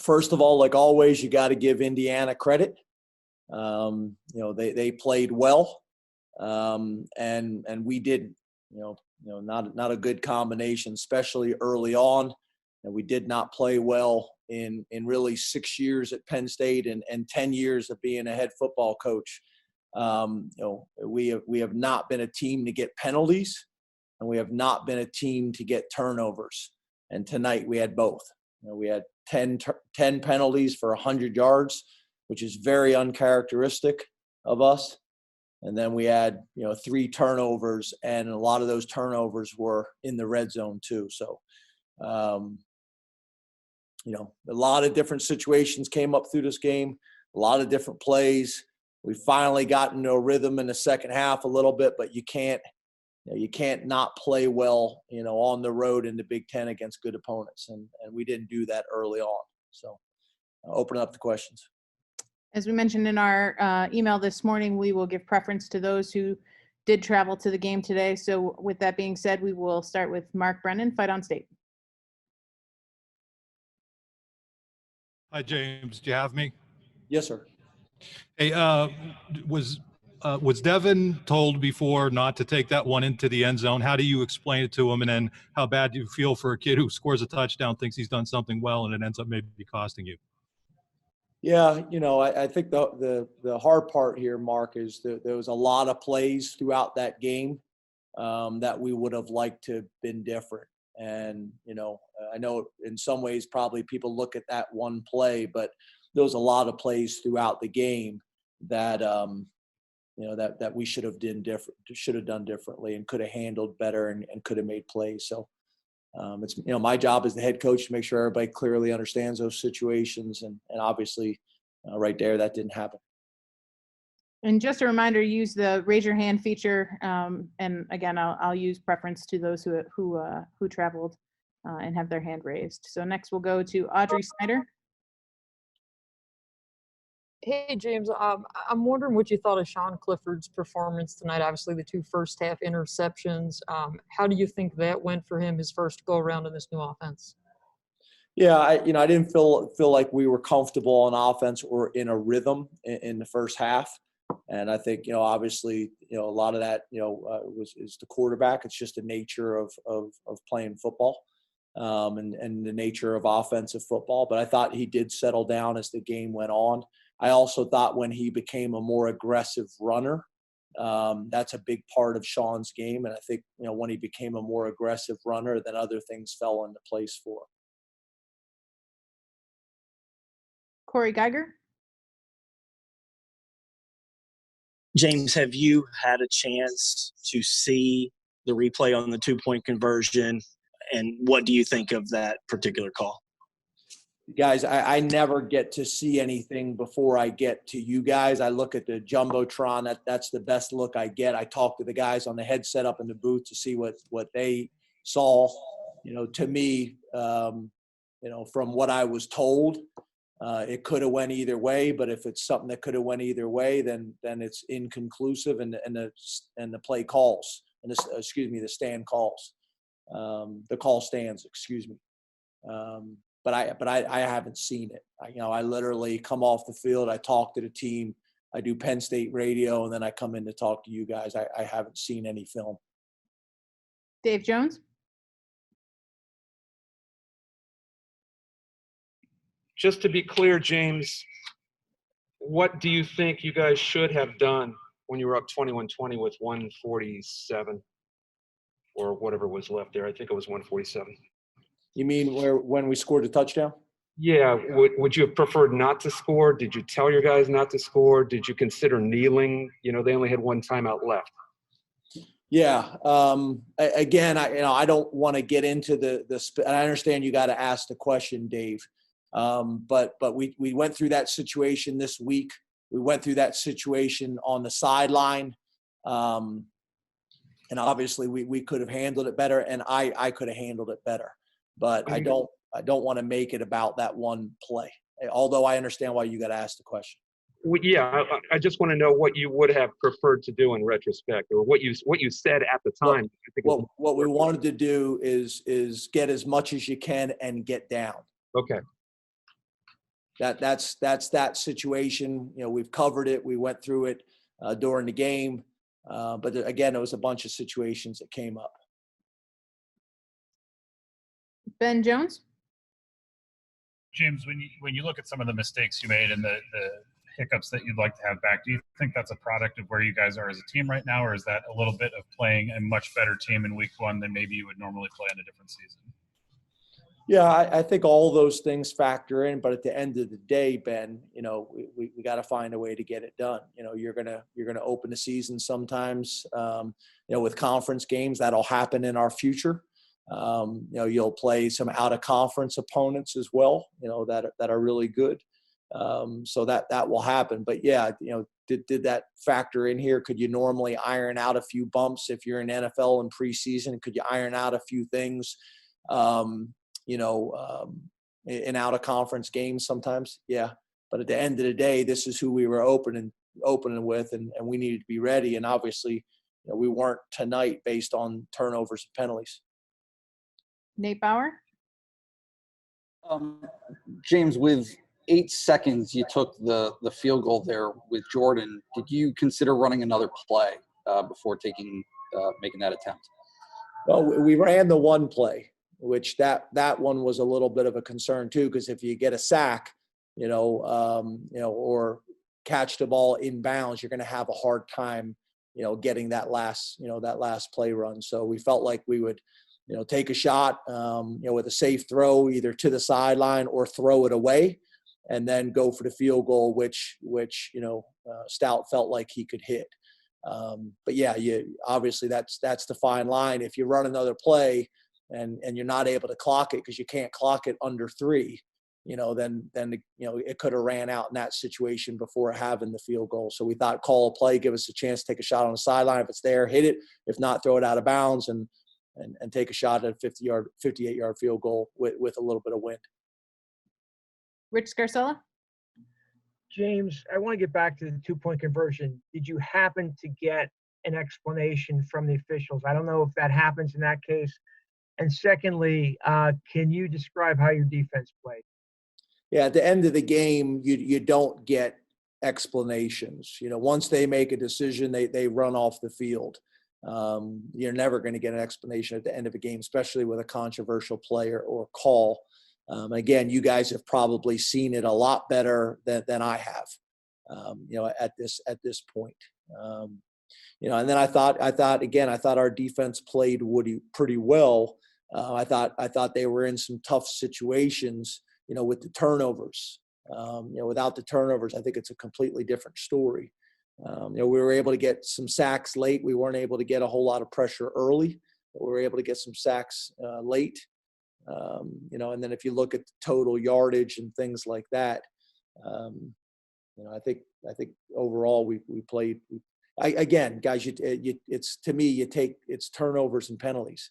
First of all, like always, you got to give Indiana credit. They played well, and we didn't. Not a good combination, especially early on. And we did not play well in really 6 years at Penn State and 10 years of being a head football coach. We have not been a team to get penalties, and we have not been a team to get turnovers. And tonight we had both. We had 10 penalties for 100 yards, which is very uncharacteristic of us. And then we had, 3 turnovers, and a lot of those turnovers were in the red zone too. So, a lot of different situations came up through this game, a lot of different plays. We finally got into a rhythm in the second half a little bit, but you can't not play well, on the road in the Big Ten against good opponents. And we didn't do that early on. So I'll open up the questions. As we mentioned in our email this morning, we will give preference to those who did travel to the game today. So with that being said, we will start with Mark Brennan, Fight on State. Hi, James. Do you have me? Yes, sir. Hey, was Devin told before not to take that one into the end zone? How do you explain it to him? And then how bad do you feel for a kid who scores a touchdown, thinks he's done something well, and it ends up maybe costing you? Yeah, I think the hard part here, Mark, is that there was a lot of plays throughout that game that we would have liked to have been different. And, I know in some ways probably people look at that one play, but there was a lot of plays throughout the game that, that we should have done differently and could have handled better and could have made plays. So it's, my job as the head coach to make sure everybody clearly understands those situations. And obviously right there, that didn't happen. And just a reminder, use the raise your hand feature. And again, I'll use preference to those who traveled and have their hand raised. So next we'll go to Audrey Snyder. Hey, James, I'm wondering what you thought of Sean Clifford's performance tonight. Obviously, the 2 first half interceptions. How do you think that went for him, his first go around in this new offense? Yeah, I didn't feel like we were comfortable on offense or in a rhythm in the first half. And I think, obviously, a lot of that, is the quarterback. It's just the nature of playing football and the nature of offensive football. But I thought he did settle down as the game went on. I also thought when he became a more aggressive runner, that's a big part of Sean's game. And I think, when he became a more aggressive runner, then other things fell into place for him. Corey Geiger. James, have you had a chance to see the replay on the 2-point conversion? And what do you think of that particular call? Guys, I never get to see anything before I get to you guys. I look at the Jumbotron. That's the best look I get. I talk to the guys on the headset up in the booth to see what they saw. To me, from what I was told, it could have went either way. But if it's something that could have went either way, then it's inconclusive, and the play calls, and the stand calls, the call stands. But I haven't seen it. I literally come off the field, I talk to the team, I do Penn State radio, and then I come in to talk to you guys. I haven't seen any film. Dave Jones. Just to be clear, James, what do you think you guys should have done when you were up 21-20 with 147 or whatever was left there? I think it was 147. You mean when we scored a touchdown? Yeah. Would you have preferred not to score? Did you tell your guys not to score? Did you consider kneeling? They only had one timeout left. Yeah. Again, I don't want to get into and I understand you got to ask the question, Dave. But we went through that situation this week. We went through that situation on the sideline. And obviously we could have handled it better, and I could have handled it better. But I don't want to make it about that one play, although I understand why you got to ask the question. Well, yeah, I just want to know what you would have preferred to do in retrospect, or what you said at the time. What we wanted to do is get as much as you can and get down. Okay. that's that situation. We've covered it. We went through it during the game. But again, it was a bunch of situations that came up. Ben Jones? James, when you look at some of the mistakes you made and the hiccups that you'd like to have back, do you think that's a product of where you guys are as a team right now, or is that a little bit of playing a much better team in week one than maybe you would normally play in a different season? Yeah, I think all those things factor in, but at the end of the day, Ben, we got to find a way to get it done. You're gonna open the season sometimes, with conference games. That'll happen in our future. You'll play some out of conference opponents as well, that are really good. So that will happen. But yeah, did that factor in here? Could you normally iron out a few bumps if you're in NFL in preseason? Could you iron out a few things? In out of conference games sometimes. Yeah. But at the end of the day, this is who we were opening with, and we needed to be ready. And obviously, we weren't tonight based on turnovers and penalties. Nate Bauer? James, with 8 seconds, you took the field goal there with Jordan. Did you consider running another play before making that attempt? Well, we ran the one play, which that one was a little bit of a concern too, because if you get a sack, or catch the ball inbounds, you're going to have a hard time, getting that last play run. So we felt like we would, take a shot, with a safe throw either to the sideline or throw it away, and then go for the field goal, which Stout felt like he could hit. But yeah, obviously that's the fine line. If you run another play and you're not able to clock it because you can't clock it under 3, then it could have ran out in that situation before having the field goal. So we thought, call a play, give us a chance to take a shot on the sideline. If it's there, hit it. If not, throw it out of bounds and take a shot at a 58-yard field goal with a little bit of wind. Rich Scarcella? James, I want to get back to the 2-point conversion. Did you happen to get an explanation from the officials? I don't know if that happens in that case. And secondly, can you describe how your defense played? Yeah, at the end of the game, you don't get explanations. Once they make a decision, they run off the field. You're never going to get an explanation at the end of a game, especially with a controversial play or call. Again, you guys have probably seen it a lot better than I have, at this point. And then I thought our defense played pretty well. I thought they were in some tough situations, with the turnovers. Without the turnovers, I think it's a completely different story. We were able to get some sacks late. We weren't able to get a whole lot of pressure early, but we were able to get some sacks late. And then if you look at the total yardage and things like that, I think overall we played. Again, guys, it's to me, it's turnovers and penalties,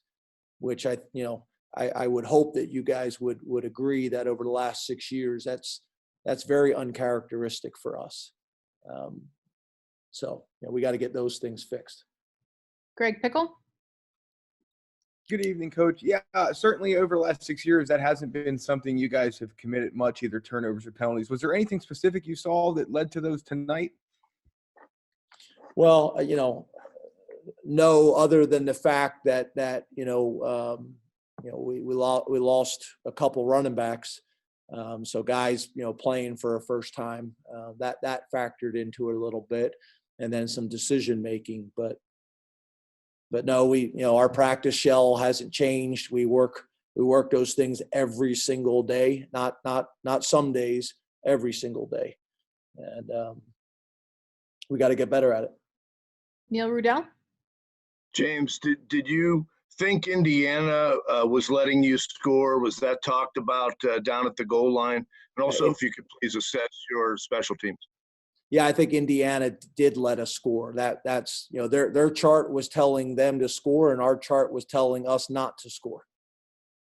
which I would hope that you guys would agree that over the last 6 years, that's very uncharacteristic for us. So we got to get those things fixed. Greg Pickle? Good evening, Coach. Yeah, certainly over the last 6 years, that hasn't been something you guys have committed much, either turnovers or penalties. Was there anything specific you saw that led to those tonight? Well, no, other than the fact that we lost a couple running backs. So guys, playing for a first time, that factored into it a little bit, and then some decision making. But no, our practice shell hasn't changed. We work those things every single day, not some days, every single day, and we got to get better at it. Neil Rudell? James, did you think Indiana was letting you score? Was that talked about down at the goal line? And also, if you could please assess your special teams. Yeah, I think Indiana did let us score. That's their chart was telling them to score, and our chart was telling us not to score.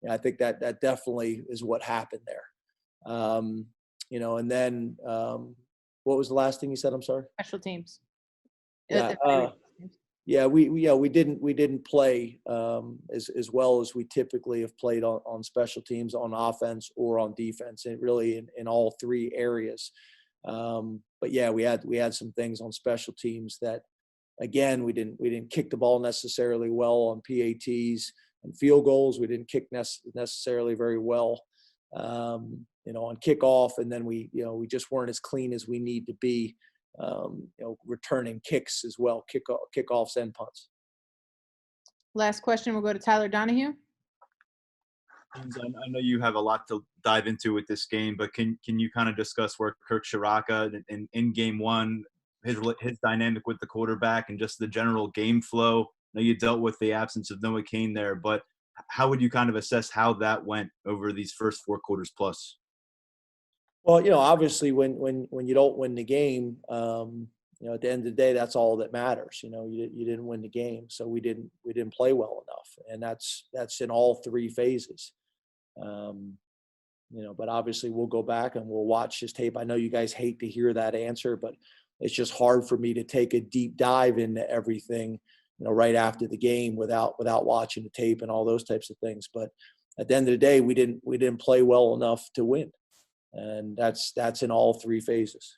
Yeah, I think that definitely is what happened there. And then what was the last thing you said? I'm sorry. Special teams. Yeah. Yeah, we didn't play as well as we typically have played on special teams, on offense or on defense, and really in all three areas. But yeah, we had some things on special teams that, again, we didn't kick the ball necessarily well on PATs and field goals. We didn't kick necessarily very well, on kickoff, and then we just weren't as clean as we need to be. Returning kicks as well, kickoffs and punts. Last question will go to Tyler Donahue. James, I know you have a lot to dive into with this game, but can you kind of discuss where Kirk Shiraka in game one, his dynamic with the quarterback and just the general game flow? I know you dealt with the absence of Noah Cain there, but how would you kind of assess how that went over these first 4 quarters plus? Well, obviously when you don't win the game, at the end of the day, that's all that matters. You didn't win the game, so we didn't play well enough, and that's in all 3 phases. But obviously we'll go back and we'll watch his tape. I know you guys hate to hear that answer, but it's just hard for me to take a deep dive into everything, right after the game without watching the tape and all those types of things. But at the end of the day, we didn't play well enough to win. And that's in all 3 phases.